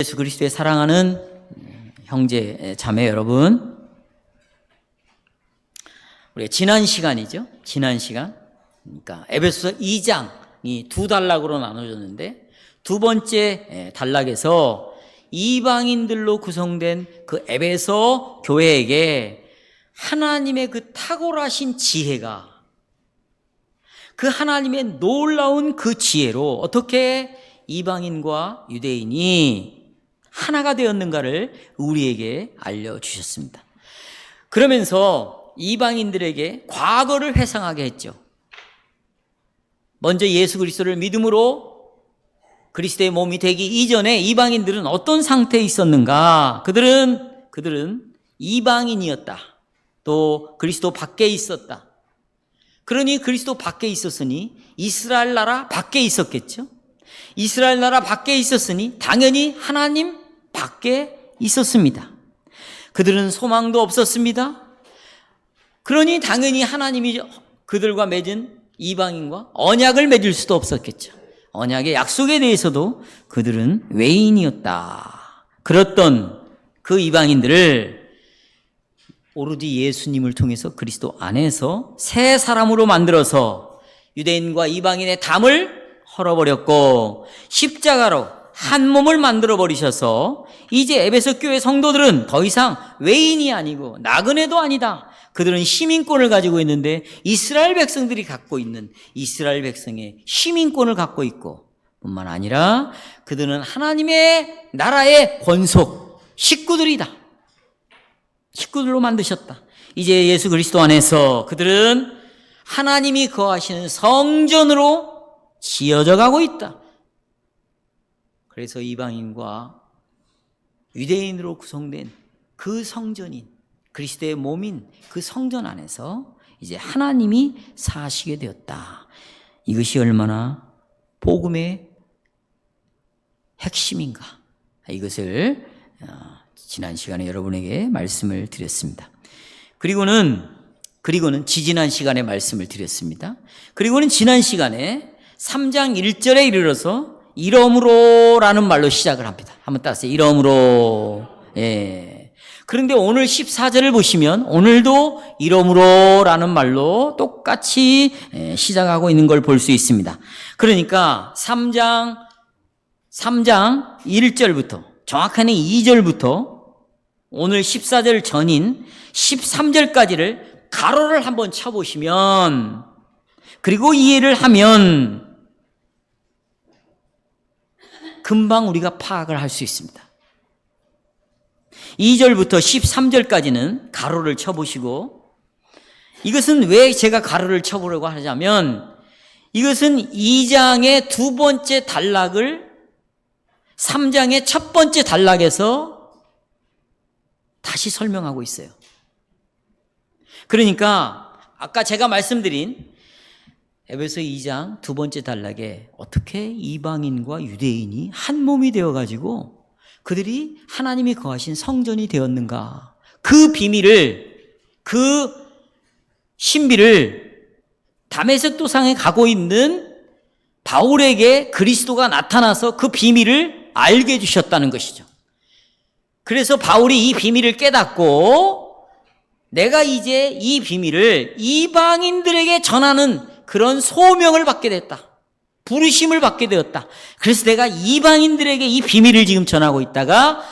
예수 그리스도의 사랑하는 형제 자매 여러분, 우리 지난 시간이죠. 지난 시간, 그러니까 에베소서 2장이 두 단락으로 나눠졌는데, 두 번째 단락에서 이방인들로 구성된 그 에베소 교회에게 하나님의 그 탁월하신 지혜가, 그 하나님의 놀라운 그 지혜로 어떻게 이방인과 유대인이 하나가 되었는가를 우리에게 알려주셨습니다. 그러면서 이방인들에게 과거를 회상하게 했죠. 먼저 예수 그리스도를 믿음으로 그리스도의 몸이 되기 이전에 이방인들은 어떤 상태에 있었는가? 그들은 이방인이었다. 또 그리스도 밖에 있었다. 그러니 그리스도 밖에 있었으니 이스라엘 나라 밖에 있었겠죠. 이스라엘 나라 밖에 있었으니 당연히 하나님 밖에 있었습니다. 그들은 소망도 없었습니다. 그러니 당연히 하나님이 그들과 맺은 이방인과 언약을 맺을 수도 없었겠죠. 언약의 약속에 대해서도 그들은 외인이었다. 그랬던 그 이방인들을 오로지 예수님을 통해서 그리스도 안에서 새 사람으로 만들어서 유대인과 이방인의 담을 헐어버렸고 십자가로 한 몸을 만들어 버리셔서 이제 에베소 교회 성도들은 더 이상 외인이 아니고 나그네도 아니다. 그들은 시민권을 가지고 있는데 이스라엘 백성들이 갖고 있는 이스라엘 백성의 시민권을 갖고 있고, 뿐만 아니라 그들은 하나님의 나라의 권속 식구들이다. 식구들로 만드셨다. 이제 예수 그리스도 안에서 그들은 하나님이 거하시는 성전으로 지어져 가고 있다. 그래서 이방인과 유대인으로 구성된 그 성전인 그리스도의 몸인 그 성전 안에서 이제 하나님이 사시게 되었다. 이것이 얼마나 복음의 핵심인가, 이것을 지난 시간에 여러분에게 말씀을 드렸습니다. 그리고는 지지난 시간에 말씀을 드렸습니다. 그리고는 지난 시간에 3장 1절에 이르러서 이러므로라는 말로 시작을 합니다. 한번 따라서 이러므로. 예. 그런데 오늘 14절을 보시면 오늘도 이러므로라는 말로 똑같이 시작하고 있는 걸 볼 수 있습니다. 그러니까 3장 1절부터 정확하게 2절부터 오늘 14절 전인 13절까지를 가로를 한번 쳐보시면, 그리고 이해를 하면 금방 우리가 파악을 할 수 있습니다. 2절부터 13절까지는 가로를 쳐보시고, 이것은 왜 제가 가로를 쳐보려고 하자면, 이것은 2장의 두 번째 단락을 3장의 첫 번째 단락에서 다시 설명하고 있어요. 그러니까 아까 제가 말씀드린 에베소 2장 두 번째 단락에 어떻게 이방인과 유대인이 한 몸이 되어가지고 그들이 하나님이 거하신 성전이 되었는가, 그 비밀을, 그 신비를 다메섹 도상에 가고 있는 바울에게 그리스도가 나타나서 그 비밀을 알게 해주셨다는 것이죠. 그래서 바울이 이 비밀을 깨닫고 내가 이제 이 비밀을 이방인들에게 전하는 그런 소명을 받게 됐다. 부르심을 받게 되었다. 그래서 내가 이방인들에게 이 비밀을 지금 전하고 있다가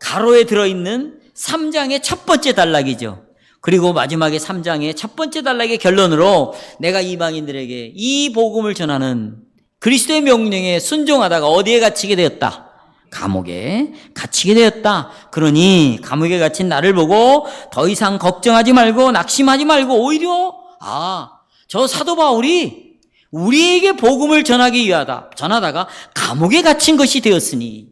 가로에 들어있는 3장의 첫 번째 단락이죠. 그리고 마지막에 3장의 첫 번째 단락의 결론으로 내가 이방인들에게 이 복음을 전하는 그리스도의 명령에 순종하다가 어디에 gat히게 되었다? 감옥에 갇히게 되었다. 그러니 감옥에 갇힌 나를 보고 더 이상 걱정하지 말고 낙심하지 말고 오히려 저 사도 바울이 우리에게 복음을 전하다가 감옥에 갇힌 것이 되었으니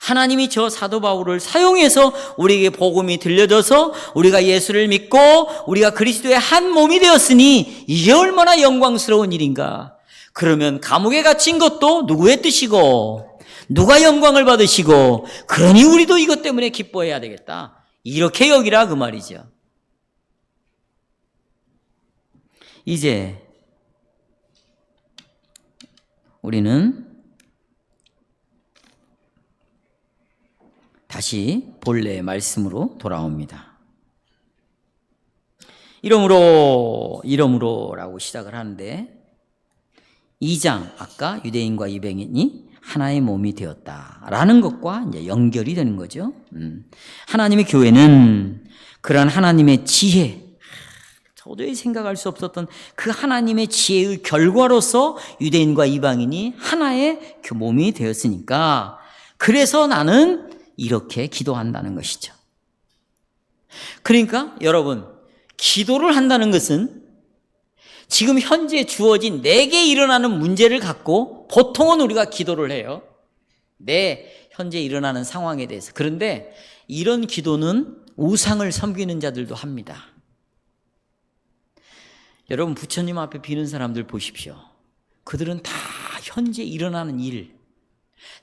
하나님이 저 사도 바울을 사용해서 우리에게 복음이 들려져서 우리가 예수를 믿고 우리가 그리스도의 한 몸이 되었으니 이게 얼마나 영광스러운 일인가. 그러면 감옥에 갇힌 것도 누구의 뜻이고 누가 영광을 받으시고, 그러니 우리도 이것 때문에 기뻐해야 되겠다, 이렇게 여기라 그 말이죠. 이제 우리는 다시 본래 말씀으로 돌아옵니다. 이러므로라고 시작을 하는데 2장 아까 유대인과 이방인이 하나의 몸이 되었다라는 것과 이제 연결이 되는 거죠. 하나님의 교회는 그러한 하나님의 지혜, 도저히 생각할 수 없었던 그 하나님의 지혜의 결과로서 유대인과 이방인이 하나의 몸이 되었으니까 그래서 나는 이렇게 기도한다는 것이죠. 그러니까 여러분, 기도를 한다는 것은 지금 현재 주어진 내게 일어나는 문제를 갖고 보통은 우리가 기도를 해요. 내 현재 일어나는 상황에 대해서. 그런데 이런 기도는 우상을 섬기는 자들도 합니다. 여러분, 부처님 앞에 비는 사람들 보십시오. 그들은 다 현재 일어나는 일,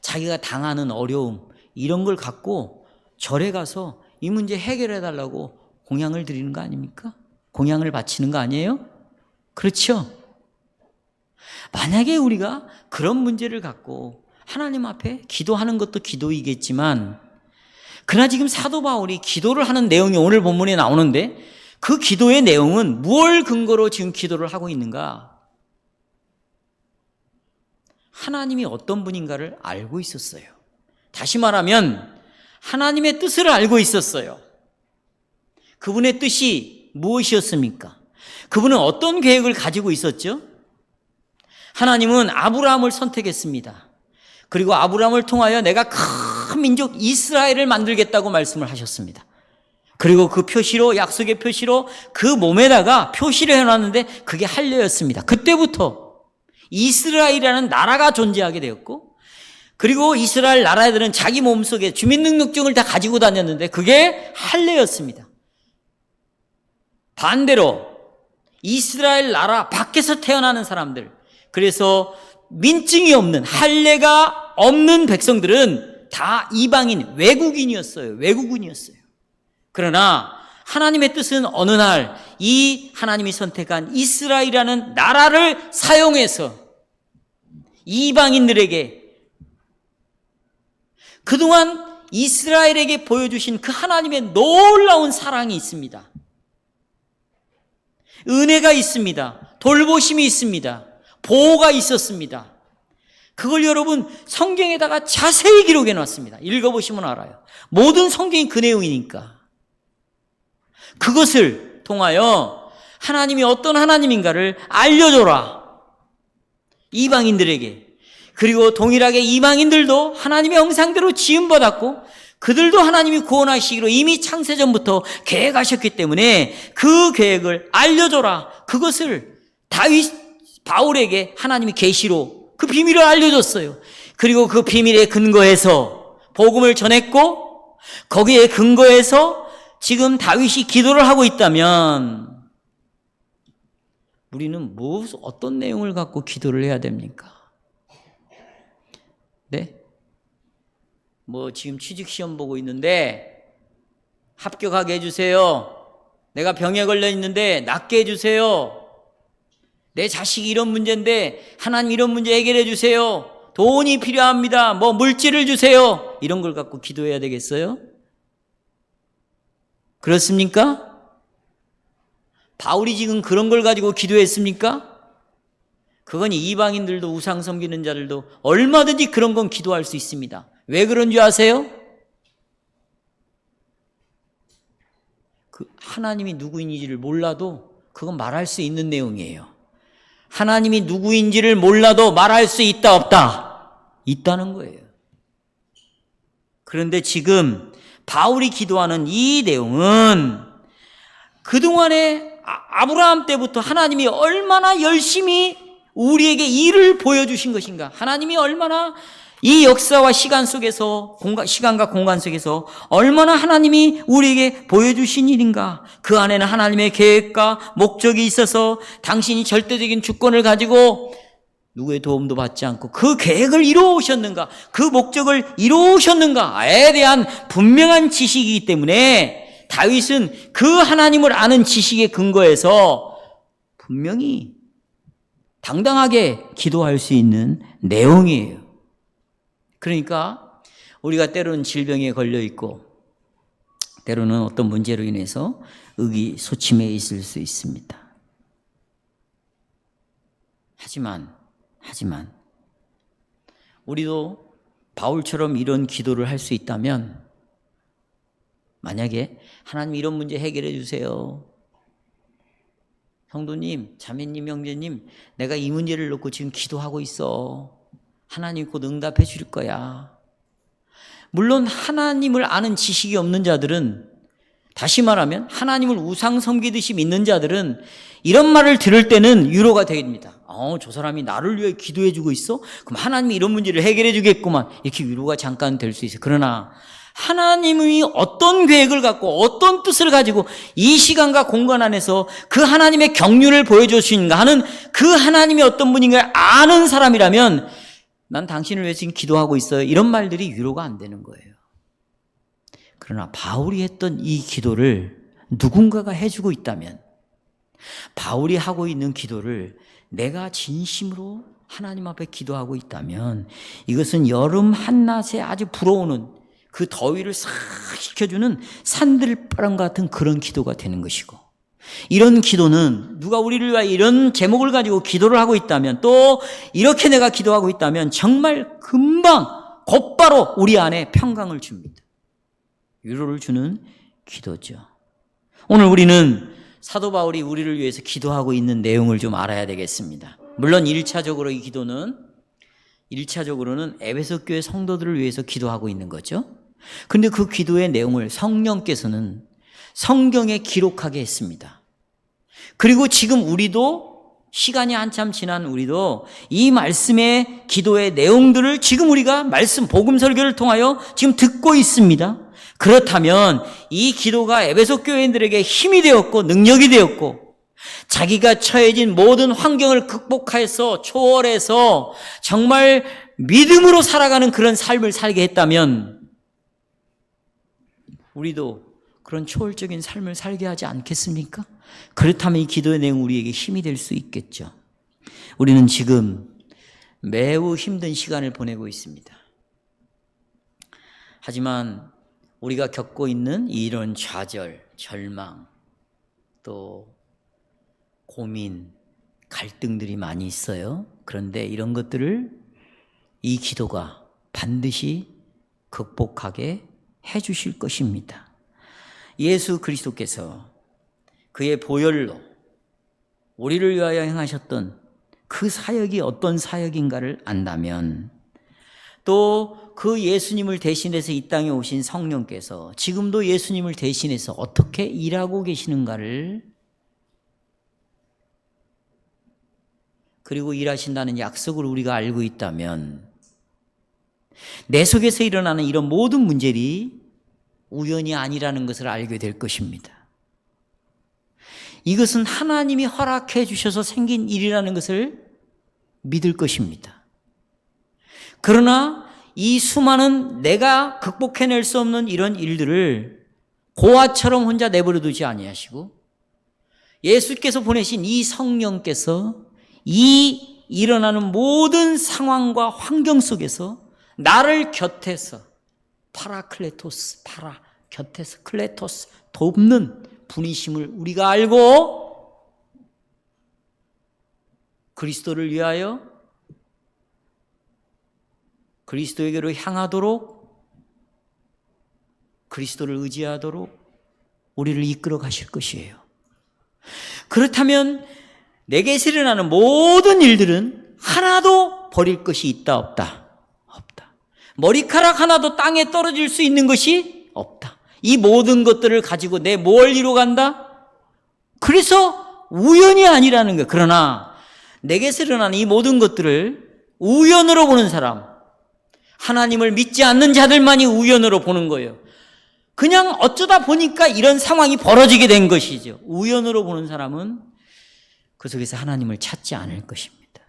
자기가 당하는 어려움, 이런 걸 갖고 절에 가서 이 문제 해결해 달라고 공양을 드리는 거 아닙니까? 공양을 바치는 거 아니에요? 그렇죠? 만약에 우리가 그런 문제를 갖고 하나님 앞에 기도하는 것도 기도이겠지만, 그러나 지금 사도 바울이 기도를 하는 내용이 오늘 본문에 나오는데 그 기도의 내용은 무엇을 근거로 지금 기도를 하고 있는가? 하나님이 어떤 분인가를 알고 있었어요. 다시 말하면 하나님의 뜻을 알고 있었어요. 그분의 뜻이 무엇이었습니까? 그분은 어떤 계획을 가지고 있었죠? 하나님은 아브라함을 선택했습니다. 그리고 아브라함을 통하여 내가 큰 민족 이스라엘을 만들겠다고 말씀을 하셨습니다. 그리고 그 표시로, 약속의 표시로 그 몸에다가 표시를 해놨는데 그게 할례였습니다. 그때부터 이스라엘이라는 나라가 존재하게 되었고, 그리고 이스라엘 나라들은 자기 몸속에 주민등록증을 다 가지고 다녔는데 그게 할례였습니다. 반대로 이스라엘 나라 밖에서 태어나는 사람들, 그래서 민증이 없는, 할례가 없는 백성들은 다 이방인, 외국인이었어요. 외국인이었어요. 그러나 하나님의 뜻은 어느 날 이 하나님이 선택한 이스라엘이라는 나라를 사용해서 이방인들에게 그동안 이스라엘에게 보여주신 그 하나님의 놀라운 사랑이 있습니다. 은혜가 있습니다. 돌보심이 있습니다. 보호가 있었습니다. 그걸 여러분 성경에다가 자세히 기록해 놨습니다. 읽어보시면 알아요. 모든 성경이 그 내용이니까. 그것을 통하여 하나님이 어떤 하나님인가를 알려줘라. 이방인들에게. 그리고 동일하게 이방인들도 하나님의 형상대로 지음받았고 그들도 하나님이 구원하시기로 이미 창세전부터 계획하셨기 때문에 그 계획을 알려줘라. 그것을 바울에게 하나님이 계시로 그 비밀을 알려줬어요. 그리고 그 비밀에 근거해서 복음을 전했고 거기에 근거해서 지금 다윗이 기도를 하고 있다면 우리는 어떤 내용을 갖고 기도를 해야 됩니까? 네? 지금 취직시험 보고 있는데 합격하게 해주세요. 내가 병에 걸려 있는데 낫게 해주세요. 내 자식이 이런 문제인데 하나님 이런 문제 해결해 주세요. 돈이 필요합니다. 물질을 주세요. 이런 걸 갖고 기도해야 되겠어요? 그렇습니까? 바울이 지금 그런 걸 가지고 기도했습니까? 그건 이방인들도 우상 섬기는 자들도 얼마든지 그런 건 기도할 수 있습니다. 왜 그런 줄 아세요? 하나님이 누구인지를 몰라도 그건 말할 수 있는 내용이에요. 하나님이 누구인지를 몰라도 말할 수 있다 없다? 있다는 거예요. 그런데 지금 바울이 기도하는 이 내용은 그동안에 아브라함 때부터 하나님이 얼마나 열심히 우리에게 일을 보여주신 것인가, 하나님이 얼마나 이 역사와 시간 속에서 시간과 공간 속에서 얼마나 하나님이 우리에게 보여주신 일인가, 그 안에는 하나님의 계획과 목적이 있어서 당신이 절대적인 주권을 가지고 누구의 도움도 받지 않고 그 계획을 이루어오셨는가, 그 목적을 이루어오셨는가에 대한 분명한 지식이기 때문에 다윗은 그 하나님을 아는 지식에 근거해서 분명히 당당하게 기도할 수 있는 내용이에요. 그러니까 우리가 때로는 질병에 걸려 있고 때로는 어떤 문제로 인해서 의기소침해 있을 수 있습니다. 하지만 우리도 바울처럼 이런 기도를 할 수 있다면, 만약에 하나님 이런 문제 해결해 주세요. 성도님, 자매님, 형제님, 내가 이 문제를 놓고 지금 기도하고 있어. 하나님 곧 응답해 줄 거야. 물론 하나님을 아는 지식이 없는 자들은, 다시 말하면 하나님을 우상 섬기듯이 믿는 자들은 이런 말을 들을 때는 위로가 됩니다. 저 사람이 나를 위해 기도해 주고 있어? 그럼 하나님이 이런 문제를 해결해 주겠구만. 이렇게 위로가 잠깐 될 수 있어요. 그러나 하나님이 어떤 계획을 갖고 어떤 뜻을 가지고 이 시간과 공간 안에서 그 하나님의 경륜을 보여주시는가 하는 그 하나님이 어떤 분인가 아는 사람이라면, 난 당신을 위해서 지금 기도하고 있어요, 이런 말들이 위로가 안 되는 거예요. 그러나 바울이 했던 이 기도를 누군가가 해주고 있다면, 바울이 하고 있는 기도를 내가 진심으로 하나님 앞에 기도하고 있다면, 이것은 여름 한낮에 아주 불어오는 그 더위를 싹 식혀주는 산들바람 같은 그런 기도가 되는 것이고, 이런 기도는 누가 우리를 위하여 이런 제목을 가지고 기도를 하고 있다면, 또 이렇게 내가 기도하고 있다면 정말 금방 곧바로 우리 안에 평강을 줍니다. 위로를 주는 기도죠. 오늘 우리는 사도 바울이 우리를 위해서 기도하고 있는 내용을 좀 알아야 되겠습니다. 물론 1차적으로 이 기도는 1차적으로는 에베소 교회 성도들을 위해서 기도하고 있는 거죠. 그런데 그 기도의 내용을 성령께서는 성경에 기록하게 했습니다. 그리고 지금 우리도, 시간이 한참 지난 우리도 이 말씀의 기도의 내용들을 지금 우리가 말씀 복음 설교를 통하여 지금 듣고 있습니다. 그렇다면 이 기도가 에베소 교회인들에게 힘이 되었고 능력이 되었고, 자기가 처해진 모든 환경을 극복해서 초월해서 정말 믿음으로 살아가는 그런 삶을 살게 했다면, 우리도 그런 초월적인 삶을 살게 하지 않겠습니까? 그렇다면 이 기도의 내용 우리에게 힘이 될 수 있겠죠. 우리는 지금 매우 힘든 시간을 보내고 있습니다. 하지만 우리가 겪고 있는 이런 좌절, 절망, 또 고민, 갈등들이 많이 있어요. 그런데 이런 것들을 이 기도가 반드시 극복하게 해 주실 것입니다. 예수 그리스도께서 그의 보혈로 우리를 위하여 행하셨던 그 사역이 어떤 사역인가를 안다면, 또 그 예수님을 대신해서 이 땅에 오신 성령께서 지금도 예수님을 대신해서 어떻게 일하고 계시는가를, 그리고 일하신다는 약속을 우리가 알고 있다면, 내 속에서 일어나는 이런 모든 문제들이 우연이 아니라는 것을 알게 될 것입니다. 이것은 하나님이 허락해 주셔서 생긴 일이라는 것을 믿을 것입니다. 그러나 이 수많은 내가 극복해낼 수 없는 이런 일들을 고아처럼 혼자 내버려 두지 아니하시고, 예수께서 보내신 이 성령께서 이 일어나는 모든 상황과 환경 속에서 나를 곁에서 파라클레토스, 곁에서 클레토스, 돕는 분이심을 우리가 알고 그리스도를 위하여 그리스도에게로 향하도록, 그리스도를 의지하도록 우리를 이끌어 가실 것이에요. 그렇다면 내게서 일어나는 모든 일들은 하나도 버릴 것이 있다 없다? 없다. 머리카락 하나도 땅에 떨어질 수 있는 것이 없다. 이 모든 것들을 가지고 내 뭘 이루어간다? 그래서 우연이 아니라는 거예요. 그러나 내게서 일어나는 이 모든 것들을 우연으로 보는 사람, 하나님을 믿지 않는 자들만이 우연으로 보는 거예요. 그냥 어쩌다 보니까 이런 상황이 벌어지게 된 것이죠. 우연으로 보는 사람은 그 속에서 하나님을 찾지 않을 것입니다.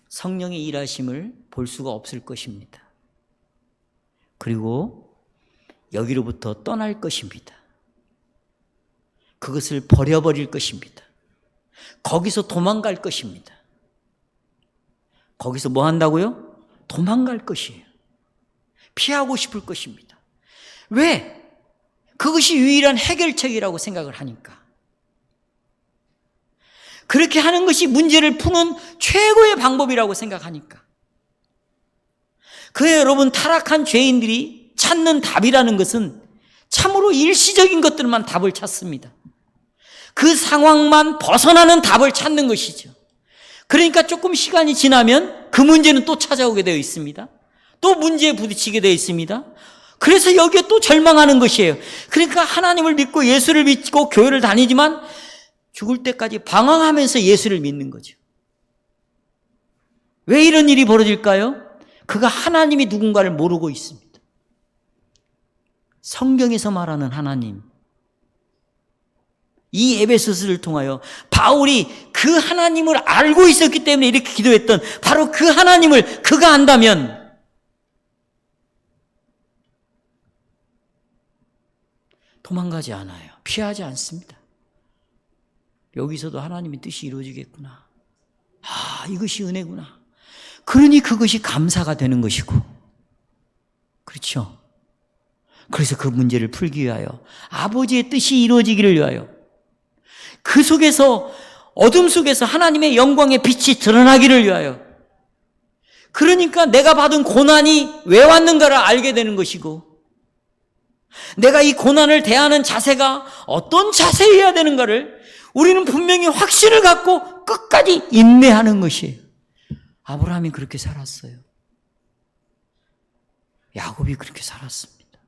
성령의 일하심을 볼 수가 없을 것입니다. 그리고 여기로부터 떠날 것입니다. 그것을 버려버릴 것입니다. 거기서 도망갈 것입니다. 거기서 뭐 한다고요? 도망갈 것이에요. 피하고 싶을 것입니다. 왜? 그것이 유일한 해결책이라고 생각을 하니까. 그렇게 하는 것이 문제를 푸는 최고의 방법이라고 생각하니까. 그래요, 여러분, 타락한 죄인들이 찾는 답이라는 것은 참으로 일시적인 것들만 답을 찾습니다. 그 상황만 벗어나는 답을 찾는 것이죠. 그러니까 조금 시간이 지나면 그 문제는 또 찾아오게 되어 있습니다. 또 문제에 부딪히게 되어 있습니다. 그래서 여기에 또 절망하는 것이에요. 그러니까 하나님을 믿고 예수를 믿고 교회를 다니지만 죽을 때까지 방황하면서 예수를 믿는 거죠. 왜 이런 일이 벌어질까요? 그가 하나님이 누군가를 모르고 있습니다. 성경에서 말하는 하나님, 이 에베소서를 통하여 바울이 그 하나님을 알고 있었기 때문에 이렇게 기도했던 바로 그 하나님을 그가 안다면 도망가지 않아요. 피하지 않습니다. 여기서도 하나님의 뜻이 이루어지겠구나. 아, 이것이 은혜구나. 그러니 그것이 감사가 되는 것이고, 그렇죠? 그래서 그 문제를 풀기 위하여 아버지의 뜻이 이루어지기를 위하여 그 속에서 어둠 속에서 하나님의 영광의 빛이 드러나기를 위하여, 그러니까 내가 받은 고난이 왜 왔는가를 알게 되는 것이고, 내가 이 고난을 대하는 자세가 어떤 자세여야 되는가를 우리는 분명히 확신을 갖고 끝까지 인내하는 것이에요. 아브라함이 그렇게 살았어요. 야곱이 그렇게 살았습니다.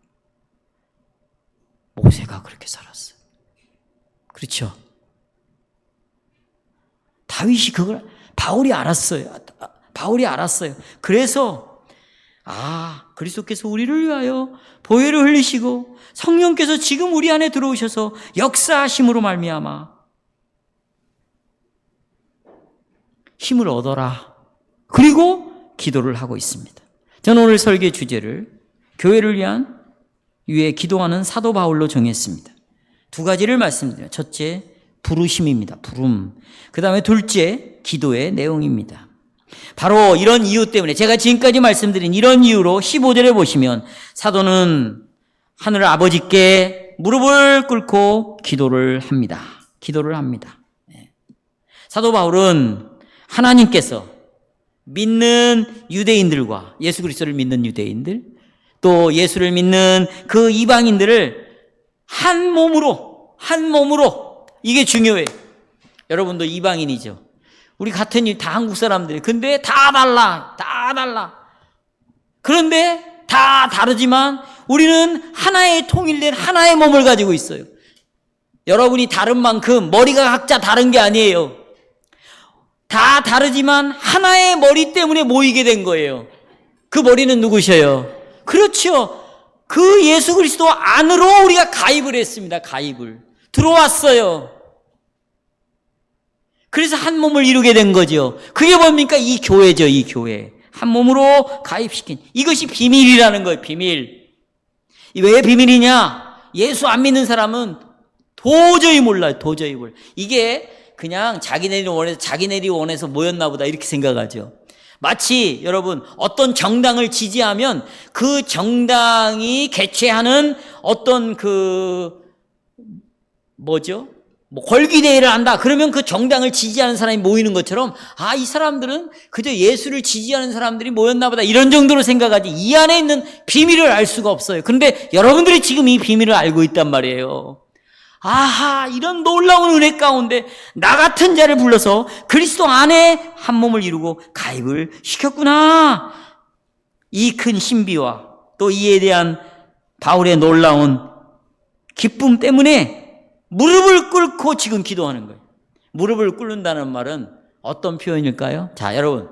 모세가 그렇게 살았어요. 그렇죠? 다윗이 그걸 바울이 알았어요. 그래서 그리스도께서 우리를 위하여 보혈을 흘리시고 성령께서 지금 우리 안에 들어오셔서 역사하심으로 말미암아 힘을 얻어라. 그리고 기도를 하고 있습니다. 저는 오늘 설계 주제를 교회를 위해 기도하는 사도 바울로 정했습니다. 두 가지를 말씀드려요. 첫째, 부르심입니다. 부름. 그 다음에 둘째, 기도의 내용입니다. 바로 이런 이유 때문에 제가 지금까지 말씀드린 이런 이유로 15절에 보시면 사도는 하늘 아버지께 무릎을 꿇고 기도를 합니다. 사도 바울은 하나님께서 믿는 유대인들과 예수 그리스도를 믿는 유대인들, 또 예수를 믿는 그 이방인들을 한 몸으로, 이게 중요해요. 여러분도 이방인이죠. 우리 같은 다 한국 사람들이. 근데 다 달라. 그런데 다 다르지만 우리는 하나의 통일된 하나의 몸을 가지고 있어요. 여러분이 다른 만큼 머리가 각자 다른 게 아니에요. 다 다르지만 하나의 머리 때문에 모이게 된 거예요. 그 머리는 누구셔요? 그렇죠. 그 예수 그리스도 안으로 우리가 가입을 했습니다. 들어왔어요. 그래서 한 몸을 이루게 된 거죠. 그게 뭡니까? 이 교회죠, 이 교회. 한 몸으로 가입시킨. 이것이 비밀이라는 거예요, 비밀. 왜 비밀이냐? 예수 안 믿는 사람은 도저히 몰라요, 이게 그냥 자기네들이 원해서 모였나 보다 이렇게 생각하죠. 마치 여러분 어떤 정당을 지지하면 그 정당이 개최하는 어떤 걸기대회를 한다. 그러면 그 정당을 지지하는 사람이 모이는 것처럼 이 사람들은 그저 예수를 지지하는 사람들이 모였나 보다 이런 정도로 생각하지 이 안에 있는 비밀을 알 수가 없어요. 그런데 여러분들이 지금 이 비밀을 알고 있단 말이에요. 이런 놀라운 은혜 가운데 나 같은 자를 불러서 그리스도 안에 한 몸을 이루고 가입을 시켰구나. 이 큰 신비와 또 이에 대한 바울의 놀라운 기쁨 때문에 무릎을 꿇고 지금 기도하는 거예요. 무릎을 꿇는다는 말은 어떤 표현일까요? 자, 여러분.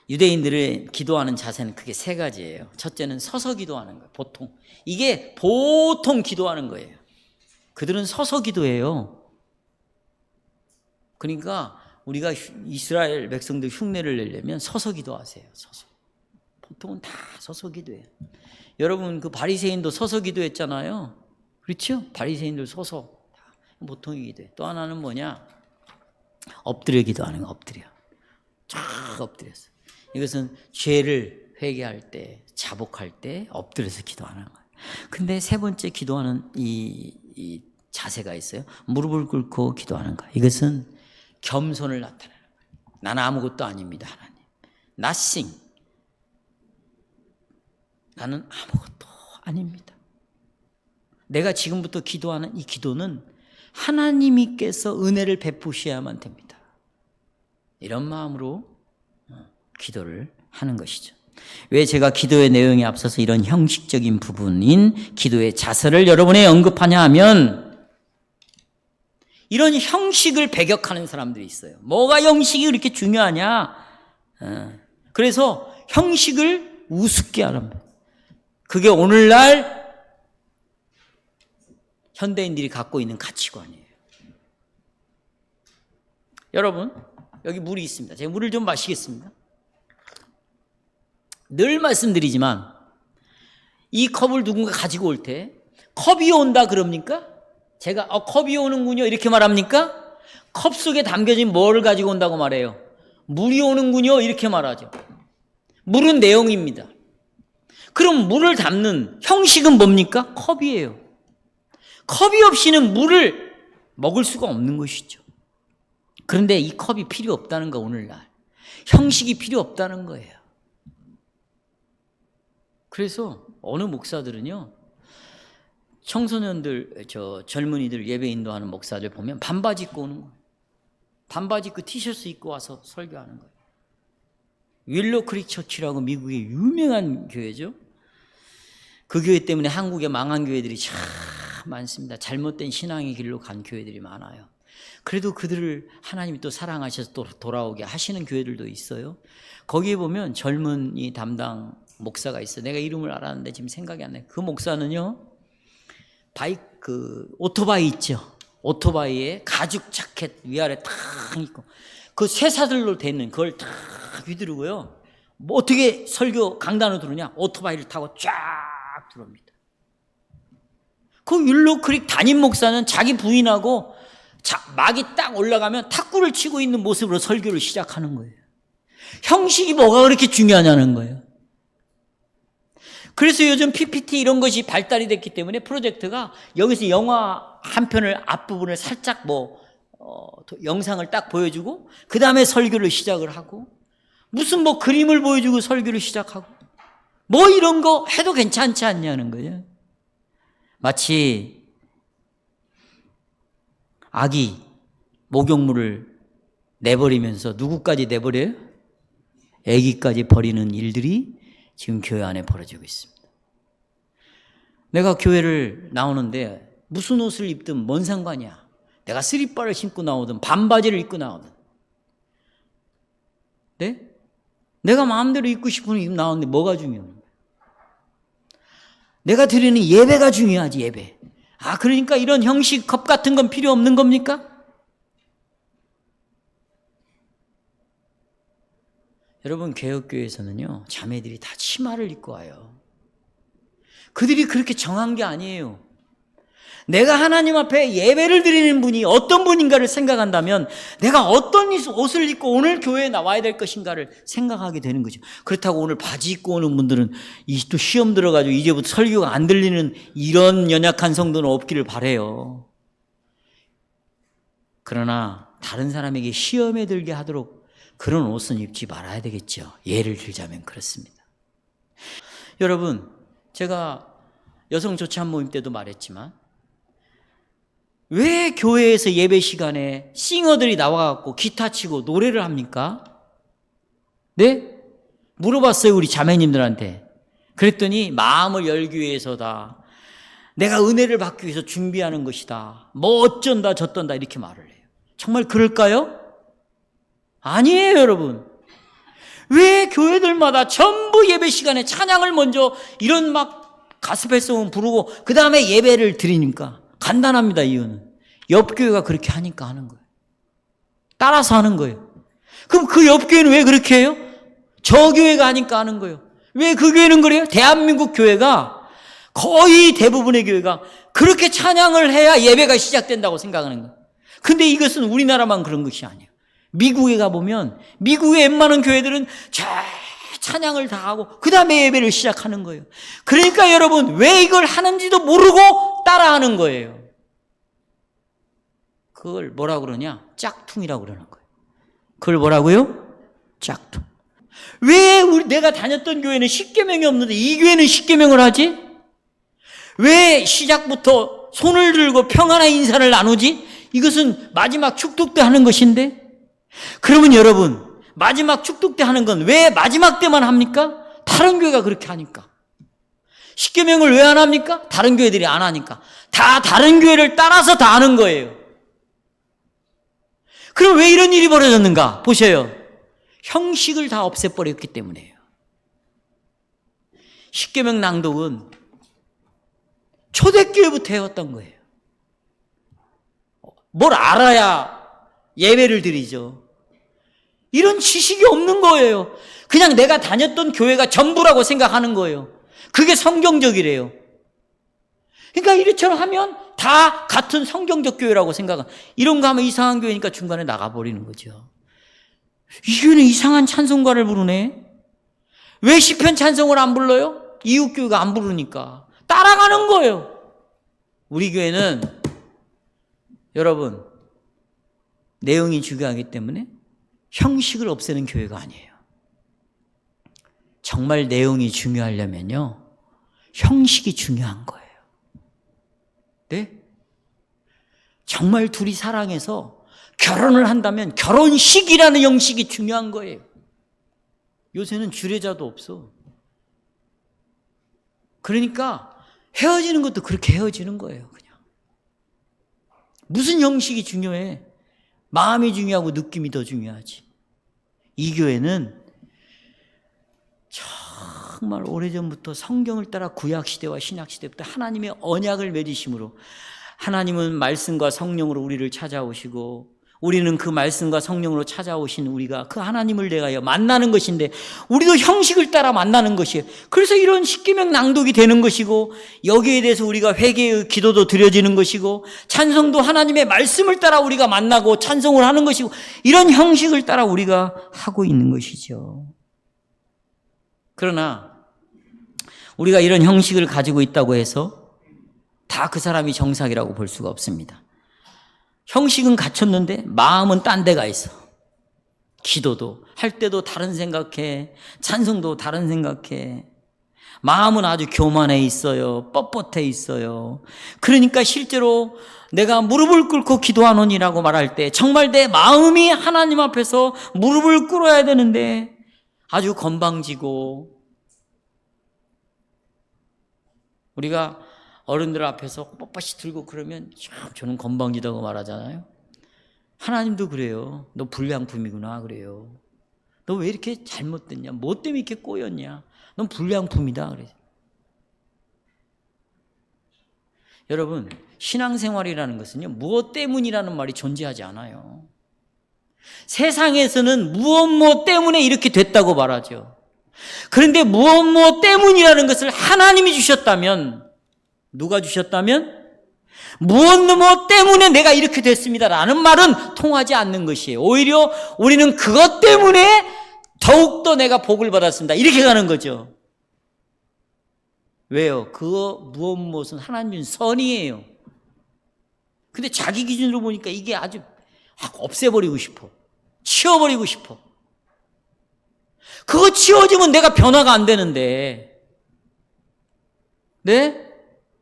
유대인들의 기도하는 자세는 크게 세 가지예요. 첫째는 서서 기도하는 거예요. 보통 기도하는 거예요. 그들은 서서 기도해요. 그러니까 우리가 이스라엘 백성들 흉내를 내려면 서서 기도하세요. 보통은 다 서서 기도해요. 여러분 그 바리새인도 서서 기도했잖아요. 그렇죠? 바리새인들 서서 보통이 기도해. 또 하나는 뭐냐? 엎드려 기도하는 거. 쫙 엎드렸어. 이것은 죄를 회개할 때, 자복할 때 엎드려서 기도하는 거예요. 근데 세 번째 기도하는 이 자세가 있어요. 무릎을 꿇고 기도하는 거예요. 이것은 겸손을 나타내는 거예요. 나는 아무것도 아닙니다, 하나님. Nothing. 나는 아무것도 아닙니다. 내가 지금부터 기도하는 이 기도는 하나님께서 은혜를 베푸셔야만 됩니다. 이런 마음으로 기도를 하는 것이죠. 왜 제가 기도의 내용에 앞서서 이런 형식적인 부분인 기도의 자세를 여러분에 언급하냐 하면 이런 형식을 배격하는 사람들이 있어요. 뭐가 형식이 그렇게 중요하냐? 그래서 형식을 우습게 하는 거예요. 그게 오늘날 현대인들이 갖고 있는 가치관이에요. 여러분, 여기 물이 있습니다. 제가 물을 좀 마시겠습니다. 늘 말씀드리지만 이 컵을 누군가 가지고 올 때 컵이 온다 그럽니까? 제가 컵이 오는군요 이렇게 말합니까? 컵 속에 담겨진 뭐를 가지고 온다고 말해요? 물이 오는군요 이렇게 말하죠. 물은 내용입니다. 그럼 물을 담는 형식은 뭡니까? 컵이에요. 컵이 없이는 물을 먹을 수가 없는 것이죠. 그런데 이 컵이 필요 없다는 거 오늘날. 형식이 필요 없다는 거예요. 그래서 어느 목사들은요. 청소년들, 젊은이들 예배 인도하는 목사들 보면 반바지 입고 오는 거예요. 반바지 입고 티셔츠 입고 와서 설교하는 거예요. 윌로 크릭 처치라고 미국의 유명한 교회죠. 그 교회 때문에 한국에 망한 교회들이 참 많습니다. 잘못된 신앙의 길로 간 교회들이 많아요. 그래도 그들을 하나님이 또 사랑하셔서 또 돌아오게 하시는 교회들도 있어요. 거기에 보면 젊은이 담당 목사가 있어요. 내가 이름을 알았는데 지금 생각이 안 나요. 그 목사는요, 오토바이 있죠. 오토바이에 가죽 자켓 위아래 탁 입고 그 쇠사슬로 되는 그걸 탁 휘두르고요. 뭐 어떻게 설교 강단으로 들어오냐? 오토바이를 타고 쫙 들어옵니다. 그 윌로 크릭 담임 목사는 자기 부인하고 막이 딱 올라가면 탁구를 치고 있는 모습으로 설교를 시작하는 거예요. 형식이 뭐가 그렇게 중요하냐는 거예요. 그래서 요즘 PPT 이런 것이 발달이 됐기 때문에 프로젝트가 여기서 영화 한 편을 앞부분을 살짝 영상을 딱 보여주고 그 다음에 설교를 시작을 하고 무슨 그림을 보여주고 설교를 시작하고 이런 거 해도 괜찮지 않냐는 거예요. 마치 아기 목욕물을 내버리면서 누구까지 내버려요? 아기까지 버리는 일들이 지금 교회 안에 벌어지고 있습니다. 내가 교회를 나오는데 무슨 옷을 입든 뭔 상관이야. 내가 스리퍼를 신고 나오든 반바지를 입고 나오든. 네? 내가 마음대로 입고 싶은 옷 입고 나오는데 뭐가 중요한 거야? 내가 드리는 예배가 중요하지, 예배. 그러니까 이런 형식 컵 같은 건 필요 없는 겁니까? 여러분, 개혁교회에서는요, 자매들이 다 치마를 입고 와요. 그들이 그렇게 정한 게 아니에요. 내가 하나님 앞에 예배를 드리는 분이 어떤 분인가를 생각한다면 내가 어떤 옷을 입고 오늘 교회에 나와야 될 것인가를 생각하게 되는 거죠. 그렇다고 오늘 바지 입고 오는 분들은 또 시험 들어가지고 이제부터 설교가 안 들리는 이런 연약한 성도는 없기를 바라요. 그러나 다른 사람에게 시험에 들게 하도록 그런 옷은 입지 말아야 되겠죠. 예를 들자면 그렇습니다. 여러분, 제가 여성 조찬 모임 때도 말했지만 왜 교회에서 예배 시간에 싱어들이 나와갖고 기타 치고 노래를 합니까? 네? 물어봤어요, 우리 자매님들한테. 그랬더니 마음을 열기 위해서다. 내가 은혜를 받기 위해서 준비하는 것이다. 어쩐다 저쩐다 이렇게 말을 해요. 정말 그럴까요? 아니에요, 여러분. 왜 교회들마다 전부 예배 시간에 찬양을 먼저 이런 가스펠송을 부르고 그 다음에 예배를 드리니까? 간단합니다, 이유는. 옆 교회가 그렇게 하니까 하는 거예요. 따라서 하는 거예요. 그럼 그 옆 교회는 왜 그렇게 해요? 저 교회가 하니까 하는 거예요. 왜 그 교회는 그래요? 대한민국 교회가 거의 대부분의 교회가 그렇게 찬양을 해야 예배가 시작된다고 생각하는 거예요. 근데 이것은 우리나라만 그런 것이 아니에요. 미국에 가보면 미국의 웬만한 교회들은 찬양을 다 하고 그 다음에 예배를 시작하는 거예요. 그러니까 여러분, 왜 이걸 하는지도 모르고 따라하는 거예요. 그걸 뭐라고 그러냐? 짝퉁이라고 그러는 거예요. 그걸 뭐라고요? 짝퉁. 왜 내가 다녔던 교회는 십계명이 없는데 이 교회는 십계명을 하지? 왜 시작부터 손을 들고 평안의 인사를 나누지? 이것은 마지막 축독 때 하는 것인데? 그러면 여러분, 마지막 축독 때 하는 건 왜 마지막 때만 합니까? 다른 교회가 그렇게 하니까. 십계명을 왜 안 합니까? 다른 교회들이 안 하니까. 다 다른 교회를 따라서 다 하는 거예요. 그럼 왜 이런 일이 벌어졌는가? 보셔요. 형식을 다 없애버렸기 때문이에요. 십계명 낭독은 초대교회부터 해왔던 거예요. 뭘 알아야 예배를 드리죠. 이런 지식이 없는 거예요. 그냥 내가 다녔던 교회가 전부라고 생각하는 거예요. 그게 성경적이래요. 그러니까 이렇게처럼 하면 다 같은 성경적 교회라고 생각하는, 이런 거 하면 이상한 교회니까 중간에 나가버리는 거죠. 이 교회는 이상한 찬송가를 부르네. 왜 시편 찬송을 안 불러요? 이웃 교회가 안 부르니까 따라가는 거예요. 우리 교회는 여러분, 내용이 중요하기 때문에 형식을 없애는 교회가 아니에요. 정말 내용이 중요하려면요, 형식이 중요한 거예요. 네? 정말 둘이 사랑해서 결혼을 한다면 결혼식이라는 형식이 중요한 거예요. 요새는 주례자도 없어. 그러니까 헤어지는 것도 그렇게 헤어지는 거예요. 그냥 무슨 형식이 중요해? 마음이 중요하고 느낌이 더 중요하지. 이 교회는 정말 오래전부터 성경을 따라 구약시대와 신약시대부터 하나님의 언약을 맺으심으로, 하나님은 말씀과 성령으로 우리를 찾아오시고 우리는 그 말씀과 성령으로 찾아오신 우리가 그 하나님을 대하여 만나는 것인데, 우리도 형식을 따라 만나는 것이에요. 그래서 이런 십계명 낭독이 되는 것이고, 여기에 대해서 우리가 회개의 기도도 드려지는 것이고, 찬송도 하나님의 말씀을 따라 우리가 만나고 찬송을 하는 것이고, 이런 형식을 따라 우리가 하고 있는 것이죠. 그러나 우리가 이런 형식을 가지고 있다고 해서 다 그 사람이 정상이라고 볼 수가 없습니다. 형식은 갖췄는데 마음은 딴 데가 있어. 기도도 할 때도 다른 생각해, 찬송도 다른 생각해, 마음은 아주 교만해 있어요. 뻣뻣해 있어요. 그러니까 실제로 내가 무릎을 꿇고 기도하노니라고 말할 때 정말 내 마음이 하나님 앞에서 무릎을 꿇어야 되는데 아주 건방지고, 우리가 어른들 앞에서 뻣뻣이 들고 그러면 저는 건방지다고 말하잖아요. 하나님도 그래요. 너 불량품이구나 그래요. 너 왜 이렇게 잘못됐냐? 뭐 때문에 이렇게 꼬였냐? 넌 불량품이다 그래요. 여러분, 신앙생활이라는 것은요, 무엇 때문이라는 말이 존재하지 않아요. 세상에서는 무엇 때문에 이렇게 됐다고 말하죠. 그런데 무엇 때문이라는 것을 하나님이 주셨다면, 누가 주셨다면? 무엇 때문에 내가 이렇게 됐습니다라는 말은 통하지 않는 것이에요. 오히려 우리는 그것 때문에 더욱더 내가 복을 받았습니다, 이렇게 가는 거죠. 왜요? 그거 무엇은 하나님 선이에요. 근데 자기 기준으로 보니까 이게 아주 없애버리고 싶어. 치워버리고 싶어. 그거 치워지면 내가 변화가 안 되는데. 네?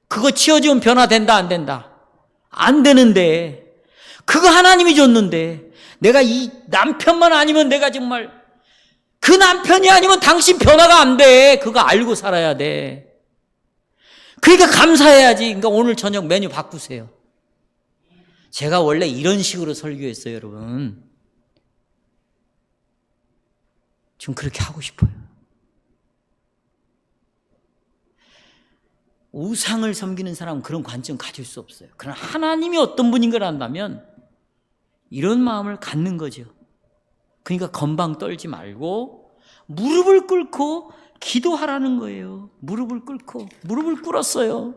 그거 치워지면 변화된다, 안 된다? 안 되는데. 그거 하나님이 줬는데, 내가 이 남편만 아니면 내가 정말, 그 남편이 아니면 당신 변화가 안 돼. 그거 알고 살아야 돼. 그러니까 감사해야지. 그러니까 오늘 저녁 메뉴 바꾸세요. 제가 원래 이런 식으로 설교했어요, 여러분. 좀 그렇게 하고 싶어요. 우상을 섬기는 사람은 그런 관점 가질 수 없어요. 그러나 하나님이 어떤 분인 걸 안다면 이런 마음을 갖는 거죠. 그러니까 건방 떨지 말고 무릎을 꿇고 기도하라는 거예요. 무릎을 꿇었어요.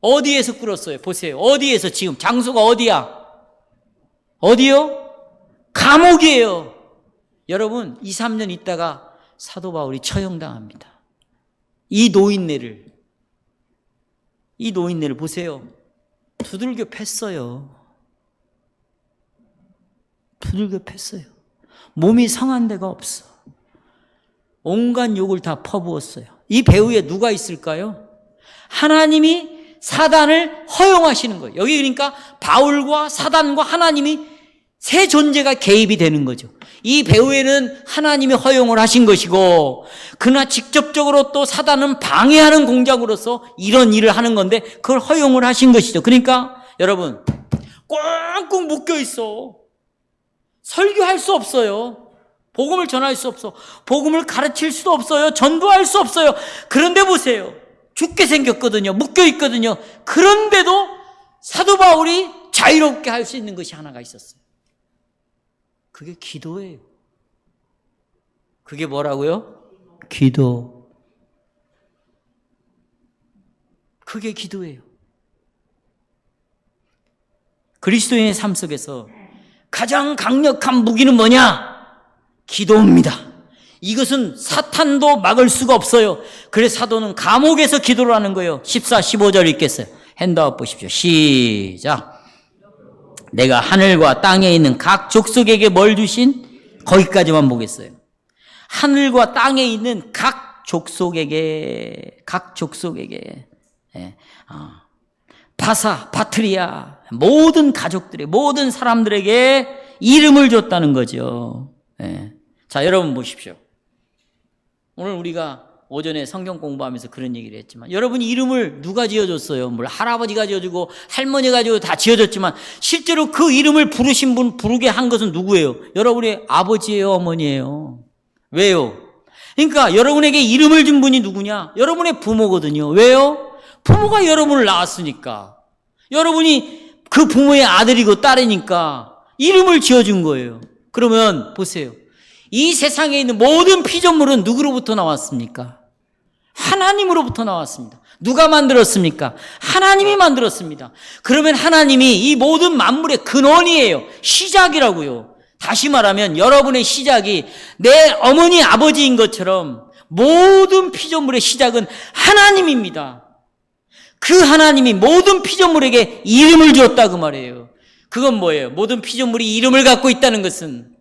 어디에서 꿇었어요? 보세요. 어디에서, 지금 장소가 어디야? 어디요? 감옥이에요. 여러분, 2, 3년 있다가 사도 바울이 처형당합니다. 이 노인네를 보세요. 두들겨 팼어요. 두들겨 팼어요. 몸이 상한 데가 없어. 온갖 욕을 다 퍼부었어요. 이 배후에 누가 있을까요? 하나님이 사단을 허용하시는 거예요. 여기 그러니까 바울과 사단과 하나님이 세 존재가 개입이 되는 거죠. 이 배후에는 하나님이 허용을 하신 것이고, 그러나 직접적으로 또 사단은 방해하는 공작으로서 이런 일을 하는 건데 그걸 허용을 하신 것이죠. 그러니까 여러분, 꽁꽁 묶여 있어. 설교할 수 없어요. 복음을 전할 수 없어. 복음을 가르칠 수도 없어요. 전도할 수 없어요. 그런데 보세요. 죽게 생겼거든요. 묶여 있거든요. 그런데도 사도 바울이 자유롭게 할 수 있는 것이 하나가 있었어요. 그게 기도예요. 그게 뭐라고요? 기도. 그게 기도예요. 그리스도인의 삶 속에서 가장 강력한 무기는 뭐냐? 기도입니다. 이것은 사탄도 막을 수가 없어요. 그래서 사도는 감옥에서 기도를 하는 거예요. 14, 15절 읽겠어요. 핸드아웃 보십시오. 시작. 내가 하늘과 땅에 있는 각 족속에게 뭘 주신? 거기까지만 보겠어요. 하늘과 땅에 있는 각 족속에게 바사, 바트리아, 모든 가족들의, 모든 사람들에게 이름을 줬다는 거죠. 자, 여러분 보십시오. 오늘 우리가 오전에 성경 공부하면서 그런 얘기를 했지만, 여러분이 이름을 누가 지어줬어요? 물 할아버지가 지어주고 할머니가 지어주고 다 지어줬지만 실제로 그 이름을 부르신 분, 부르게 한 것은 누구예요? 여러분의 아버지예요, 어머니예요. 왜요? 그러니까 여러분에게 이름을 준 분이 누구냐? 여러분의 부모거든요. 왜요? 부모가 여러분을 낳았으니까. 여러분이 그 부모의 아들이고 딸이니까 이름을 지어준 거예요. 그러면 보세요. 이 세상에 있는 모든 피조물은 누구로부터 나왔습니까? 하나님으로부터 나왔습니다. 누가 만들었습니까? 하나님이 만들었습니다. 그러면 하나님이 이 모든 만물의 근원이에요. 시작이라고요. 다시 말하면 여러분의 시작이 내 어머니 아버지인 것처럼 모든 피조물의 시작은 하나님입니다. 그 하나님이 모든 피조물에게 이름을 주었다 그 말이에요. 그건 뭐예요? 모든 피조물이 이름을 갖고 있다는 것은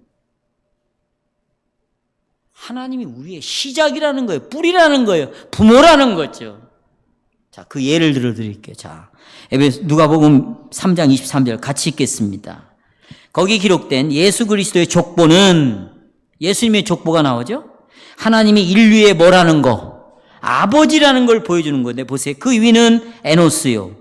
하나님이 우리의 시작이라는 거예요. 뿌리라는 거예요. 부모라는 거죠. 자, 그 예를 들어 드릴게요. 자, 누가복음 3장 23절 같이 읽겠습니다. 거기 기록된 예수 그리스도의 족보는, 예수님의 족보가 나오죠? 하나님이 인류에 뭐라는 거? 아버지라는 걸 보여주는 건데, 보세요. 그 위는 에노스요.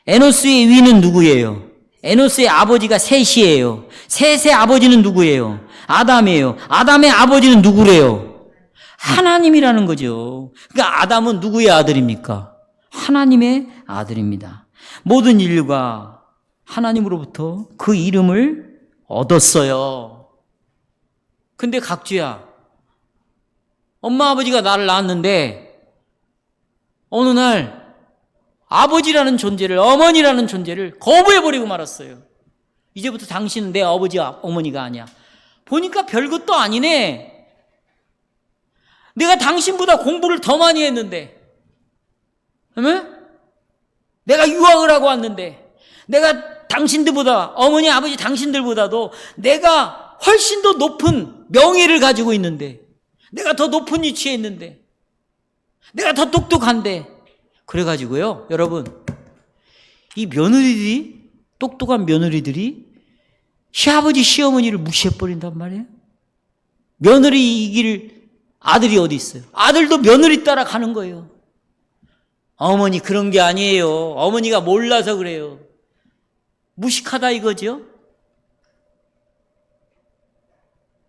에노스의 위는 누구예요? 에노스의 아버지가 셋이에요. 셋의 아버지는 누구예요? 아담이에요. 아담의 아버지는 누구래요? 하나님이라는 거죠. 그러니까 아담은 누구의 아들입니까? 하나님의 아들입니다. 모든 인류가 하나님으로부터 그 이름을 얻었어요. 근데 각주야, 엄마 아버지가 나를 낳았는데 어느 날 아버지라는 존재를, 어머니라는 존재를 거부해버리고 말았어요. 이제부터 당신은 내 아버지, 어머니가 아니야. 보니까 별것도 아니네. 내가 당신보다 공부를 더 많이 했는데, 내가 유학을 하고 왔는데, 내가 당신들보다, 어머니, 아버지 당신들보다도 내가 훨씬 더 높은 명예를 가지고 있는데, 내가 더 높은 위치에 있는데, 내가 더 똑똑한데, 그래가지고요, 여러분, 이 며느리들이, 똑똑한 며느리들이 시아버지, 시어머니를 무시해버린단 말이에요. 며느리 이길 아들이 어디 있어요? 아들도 며느리 따라 가는 거예요. 어머니 그런 게 아니에요. 어머니가 몰라서 그래요. 무식하다 이거죠?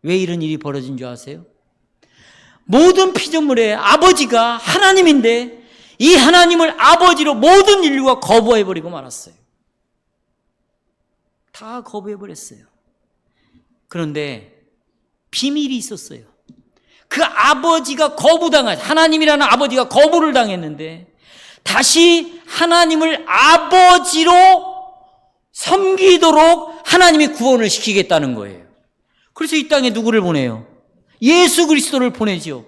왜 이런 일이 벌어진 줄 아세요? 모든 피조물의 아버지가 하나님인데 이 하나님을 아버지로 모든 인류가 거부해버리고 말았어요. 다 거부해버렸어요. 그런데 비밀이 있었어요. 그 아버지가 하나님이라는 아버지가 거부를 당했는데 다시 하나님을 아버지로 섬기도록 하나님이 구원을 시키겠다는 거예요. 그래서 이 땅에 누구를 보내요? 예수 그리스도를 보내지요.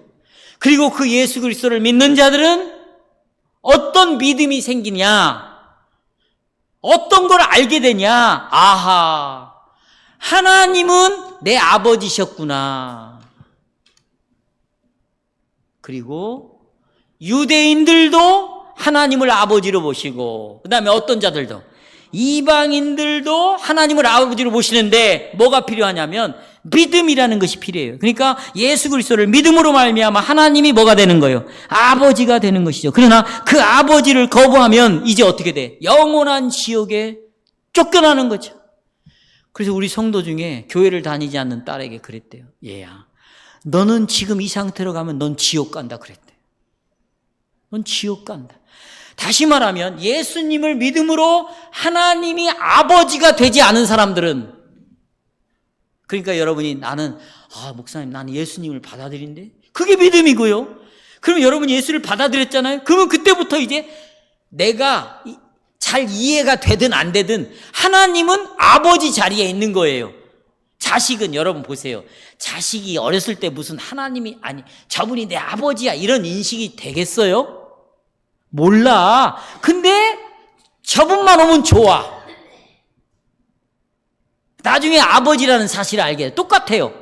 그리고 그 예수 그리스도를 믿는 자들은 어떤 믿음이 생기냐? 어떤 걸 알게 되냐? 아하, 하나님은 내 아버지셨구나. 그리고 유대인들도 하나님을 아버지로 보시고, 그 다음에 어떤 자들도, 이방인들도 하나님을 아버지로 보시는데 뭐가 필요하냐면 믿음이라는 것이 필요해요. 그러니까 예수 그리스도를 믿음으로 말미암아 하나님이 뭐가 되는 거예요? 아버지가 되는 것이죠. 그러나 그 아버지를 거부하면 이제 어떻게 돼? 영원한 지옥에 쫓겨나는 거죠. 그래서 우리 성도 중에 교회를 다니지 않는 딸에게 그랬대요. 얘야, 너는 지금 이 상태로 가면 넌 지옥 간다 그랬대요. 넌 지옥 간다. 다시 말하면 예수님을 믿음으로 하나님이 아버지가 되지 않은 사람들은, 그러니까 여러분이 나는 목사님 나는 예수님을 받아들인대, 그게 믿음이고요. 그러면 여러분이 예수를 받아들였잖아요. 그러면 그때부터 이제 내가 잘 이해가 되든 안 되든 하나님은 아버지 자리에 있는 거예요. 자식은 여러분 보세요. 자식이 어렸을 때 무슨 하나님이 아니 저분이 내 아버지야 이런 인식이 되겠어요? 몰라. 근데 저분만 오면 좋아. 나중에 아버지라는 사실을 알게 돼. 똑같아요.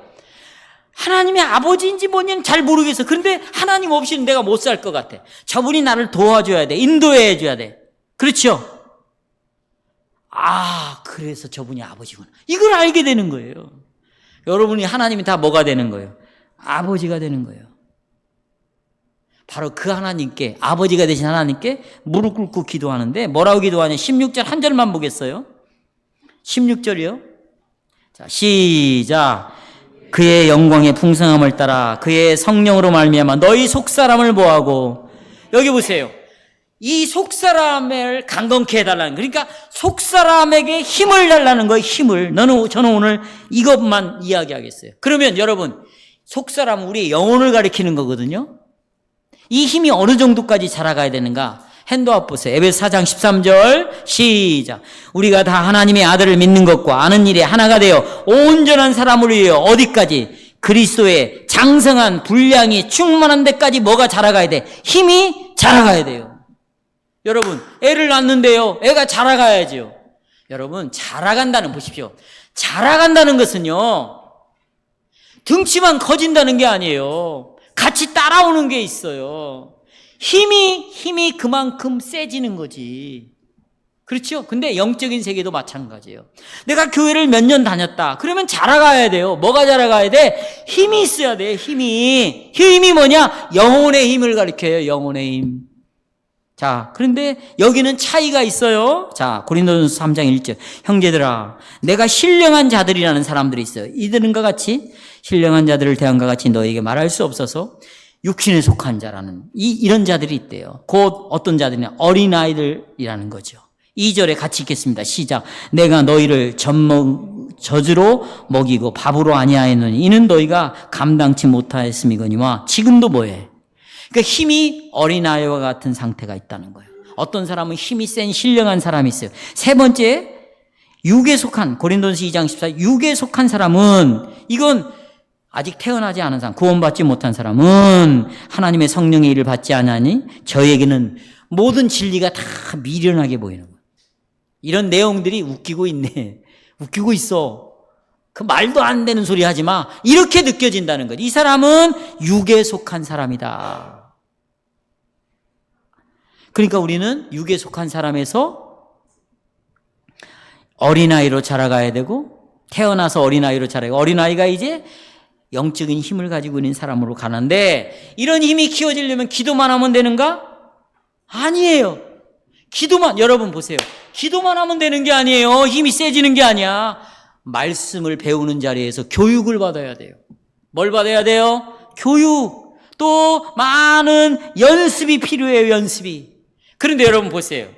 하나님의 아버지인지 뭔지는 잘 모르겠어. 그런데 하나님 없이는 내가 못 살 것 같아. 저분이 나를 도와줘야 돼. 인도해 줘야 돼. 그렇죠? 그래서 저분이 아버지구나. 이걸 알게 되는 거예요. 여러분이 하나님이 다 뭐가 되는 거예요? 아버지가 되는 거예요. 바로 그 하나님께, 아버지가 되신 하나님께 무릎 꿇고 기도하는데 뭐라고 기도하냐? 16절 한 절만 보겠어요. 16절이요. 자, 시작. 그의 영광의 풍성함을 따라 그의 성령으로 말미암아 너희 속사람을 모하고, 여기 보세요. 이 속사람을 강건케 해달라는, 그러니까 속사람에게 힘을 달라는 거예요. 힘을. 저는 오늘 이것만 이야기하겠어요. 그러면 여러분, 속사람은 우리의 영혼을 가리키는 거거든요. 이 힘이 어느 정도까지 자라가야 되는가? 핸드아웃 보세요. 에베소 4장 13절 시작. 우리가 다 하나님의 아들을 믿는 것과 아는 일에 하나가 되어 온전한 사람을 위해 어디까지? 그리스도의 장성한 분량이 충만한 데까지 뭐가 자라가야 돼? 힘이 자라가야 돼요. 여러분, 애를 낳는데요, 애가 자라가야죠. 여러분, 자라간다는, 보십시오, 자라간다는 것은요 등치만 커진다는 게 아니에요. 같이 따라오는 게 있어요. 힘이 그만큼 세지는 거지. 그렇죠? 근데 영적인 세계도 마찬가지예요. 내가 교회를 몇 년 다녔다. 그러면 자라가야 돼요. 뭐가 자라가야 돼? 힘이 있어야 돼. 힘이 뭐냐? 영혼의 힘을 가리켜요. 영혼의 힘. 자, 그런데 여기는 차이가 있어요. 자, 고린도전서 3장 1절. 형제들아, 내가 신령한 자들이라는 사람들이 있어요. 이들은과 같이, 신령한 자들을 대한과 같이 너에게 말할 수 없어서 육신에 속한 자라는 이런 자들이 있대요. 곧 어떤 자들이냐? 어린아이들이라는 거죠. 2절에 같이 읽겠습니다. 시작. 내가 너희를 젖으로 먹이고 밥으로 아니하였느니 이는 너희가 감당치 못하였음이거니와. 지금도 뭐해? 그러니까 힘이 어린아이와 같은 상태가 있다는 거예요. 어떤 사람은 힘이 센 신령한 사람이 있어요. 세 번째, 육에 속한, 고린도전서 2장 14, 육에 속한 사람은, 이건 아직 태어나지 않은 사람, 구원받지 못한 사람은 하나님의 성령의 일을 받지 않으니 저에게는 모든 진리가 다 미련하게 보이는 거예요. 이런 내용들이 웃기고 있네. 웃기고 있어. 그 말도 안 되는 소리 하지 마. 이렇게 느껴진다는 거예요. 이 사람은 육에 속한 사람이다. 그러니까 우리는 육에 속한 사람에서 어린아이로 자라가야 되고, 태어나서 어린아이로 자라고, 어린아이가 이제 영적인 힘을 가지고 있는 사람으로 가는데, 이런 힘이 키워지려면 기도만 하면 되는가? 아니에요. 여러분 보세요. 기도만 하면 되는 게 아니에요. 힘이 세지는 게 아니야. 말씀을 배우는 자리에서 교육을 받아야 돼요. 뭘 받아야 돼요? 교육. 또 많은 연습이 필요해요. 연습이. 그런데 여러분 보세요.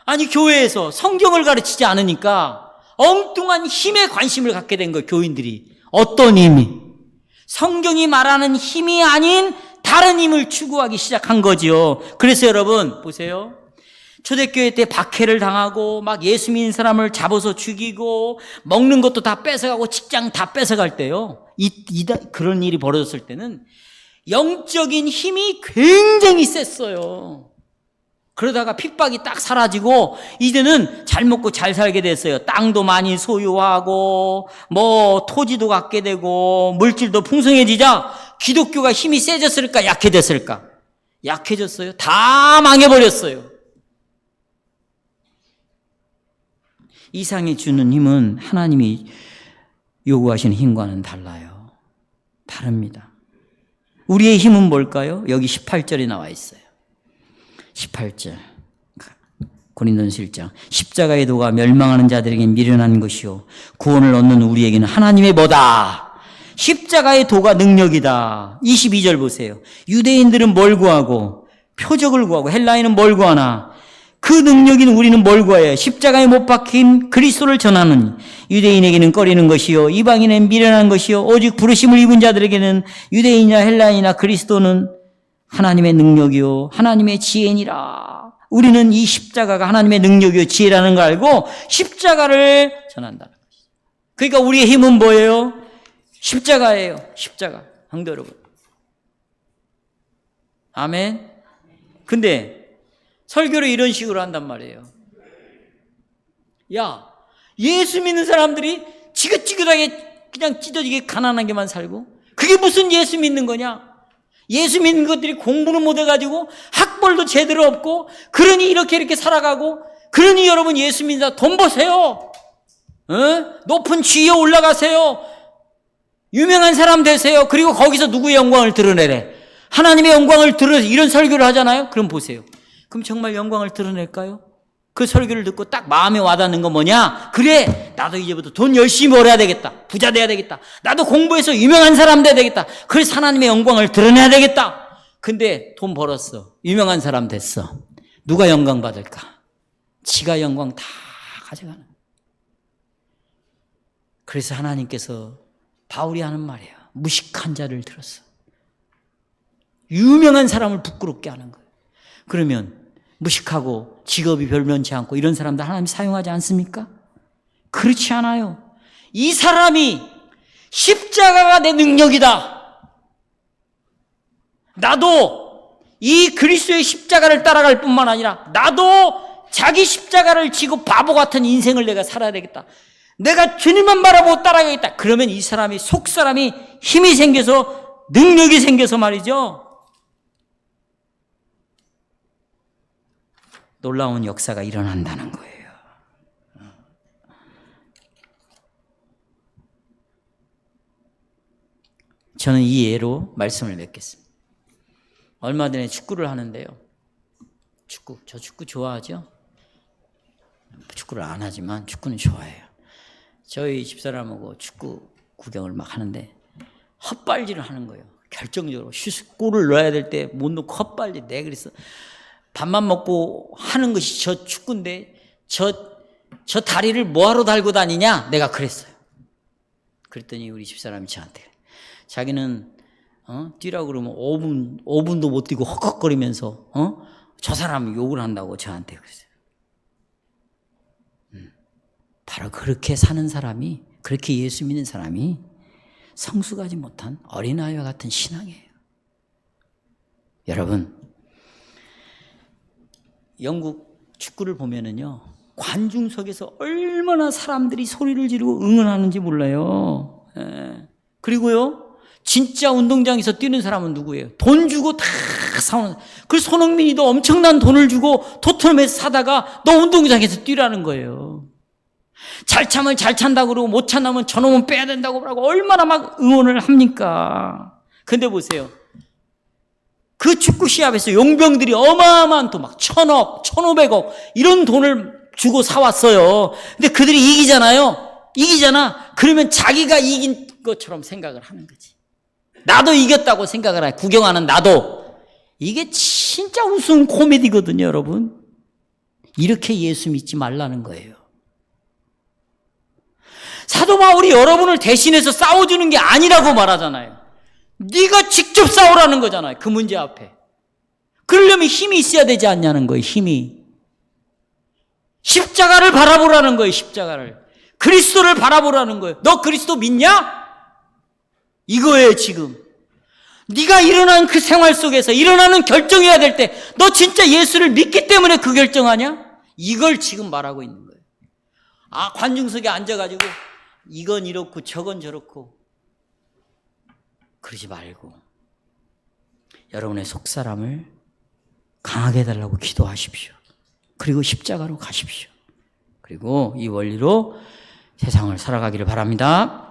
아니, 교회에서 성경을 가르치지 않으니까 엉뚱한 힘에 관심을 갖게 된 거예요. 교인들이. 어떤 힘이? 성경이 말하는 힘이 아닌 다른 힘을 추구하기 시작한 거지요. 그래서 여러분 보세요. 초대교회 때 박해를 당하고 막 예수 믿는 사람을 잡아서 죽이고 먹는 것도 다 뺏어가고 직장 다 뺏어갈 때요. 그런 일이 벌어졌을 때는 영적인 힘이 굉장히 셌어요. 그러다가 핍박이 딱 사라지고 이제는 잘 먹고 잘 살게 됐어요. 땅도 많이 소유하고 뭐 토지도 갖게 되고 물질도 풍성해지자 기독교가 힘이 세졌을까 약해졌을까? 약해졌어요. 다 망해버렸어요. 이상이 주는 힘은 하나님이 요구하시는 힘과는 달라요. 다릅니다. 우리의 힘은 뭘까요? 여기 18절에 나와 있어요. 18절 고린도전서 1장 십자가의 도가 멸망하는 자들에게 미련한 것이요 구원을 얻는 우리에게는 하나님의 뭐다? 십자가의 도가 능력이다. 22절 보세요. 유대인들은 뭘 구하고 표적을 구하고 헬라인은 뭘 구하나 그 능력인 우리는 뭘 구하여 십자가에 못 박힌 그리스도를 전하는 유대인에게는 꺼리는 것이요 이방인은 미련한 것이요 오직 부르심을 입은 자들에게는 유대인이나 헬라인이나 그리스도는 하나님의 능력이요 하나님의 지혜니라. 우리는 이 십자가가 하나님의 능력이요 지혜라는 걸 알고 십자가를 전한다는 것이죠. 그러니까 우리의 힘은 뭐예요? 십자가예요. 십자가. 성도 여러분. 아멘. 근데 설교를 이런 식으로 한단 말이에요. 야, 예수 믿는 사람들이 지긋지긋하게 그냥 찢어지게 가난하게만 살고 그게 무슨 예수 믿는 거냐? 예수 믿는 것들이 공부는 못해가지고 학벌도 제대로 없고 그러니 이렇게 살아가고 그러니 여러분 예수 믿는다 돈 버세요. 높은 지위에 올라가세요. 유명한 사람 되세요. 그리고 거기서 누구의 영광을 드러내래? 하나님의 영광을 드러내 이런 설교를 하잖아요. 그럼 보세요. 그럼 정말 영광을 드러낼까요? 그 설교를 듣고 딱 마음에 와닿는 건 뭐냐? 그래, 나도 이제부터 돈 열심히 벌어야 되겠다. 부자 돼야 되겠다. 나도 공부해서 유명한 사람 돼야 되겠다. 그래서 하나님의 영광을 드러내야 되겠다. 근데 돈 벌었어. 유명한 사람 됐어. 누가 영광 받을까? 지가 영광 다 가져가는. 그래서 하나님께서 바울이 하는 말이에요. 무식한 자를 들었어. 유명한 사람을 부끄럽게 하는 거예요. 그러면 무식하고 직업이 별면치 않고 이런 사람들 하나님 사용하지 않습니까? 그렇지 않아요. 이 사람이 십자가가 내 능력이다. 나도 이 그리스도의 십자가를 따라갈 뿐만 아니라 나도 자기 십자가를 지고 바보 같은 인생을 내가 살아야 되겠다. 내가 주님만 바라보고 따라가겠다. 그러면 이 사람이 속사람이 힘이 생겨서 능력이 생겨서 말이죠. 놀라운 역사가 일어난다는 거예요. 저는 이 예로 말씀을 맺겠습니다. 얼마 전에 축구를 하는데요. 저 축구 좋아하죠? 축구를 안 하지만 축구는 좋아해요. 저희 집사람하고 축구 구경을 막 하는데 헛발질을 하는 거예요. 결정적으로 골을 넣어야 될 때 못 넣고 헛발질. 내가 그랬어. 밥만 먹고 하는 것이 저 축구인데 저 다리를 뭐하러 달고 다니냐? 내가 그랬어요. 그랬더니 우리 집사람이 저한테 자기는 뛰라고 그러면 5분도 못 뛰고 헉헉거리면서 저 사람 욕을 한다고 저한테 그랬어요. 바로 그렇게 사는 사람이 그렇게 예수 믿는 사람이 성숙하지 못한 어린아이와 같은 신앙이에요. 여러분 영국 축구를 보면은요, 관중석에서 얼마나 사람들이 소리를 지르고 응원하는지 몰라요. 예. 그리고요, 진짜 운동장에서 뛰는 사람은 누구예요? 돈 주고 다 사오는. 그래서 손흥민이도 엄청난 돈을 주고 토트넘에서 사다가 너 운동장에서 뛰라는 거예요. 잘 참을 잘 찬다고 그러고 못 찬다면 저놈은 빼야 된다고 그러고 얼마나 막 응원을 합니까? 근데 보세요. 그 축구 시합에서 용병들이 어마어마한 돈 막 1,000억, 1,500억 이런 돈을 주고 사왔어요. 근데 그들이 이기잖아. 그러면 자기가 이긴 것처럼 생각을 하는 거지. 나도 이겼다고 생각을 해. 구경하는 나도. 이게 진짜 우스운 코미디거든요, 여러분. 이렇게 예수 믿지 말라는 거예요. 사도 바울이 여러분을 대신해서 싸워주는 게 아니라고 말하잖아요. 네가 직접 싸우라는 거잖아요. 그 문제 앞에. 그러려면 힘이 있어야 되지 않냐는 거예요. 힘이. 십자가를 바라보라는 거예요. 십자가를. 그리스도를 바라보라는 거예요. 너 그리스도 믿냐? 이거예요 지금. 네가 일어난 그 생활 속에서 일어나는 결정해야 될 때 너 진짜 예수를 믿기 때문에 그 결정하냐? 이걸 지금 말하고 있는 거예요. 아, 관중석에 앉아가지고 이건 이렇고 저건 저렇고 그러지 말고 여러분의 속사람을 강하게 해달라고 기도하십시오. 그리고 십자가로 가십시오. 그리고 이 원리로 세상을 살아가기를 바랍니다.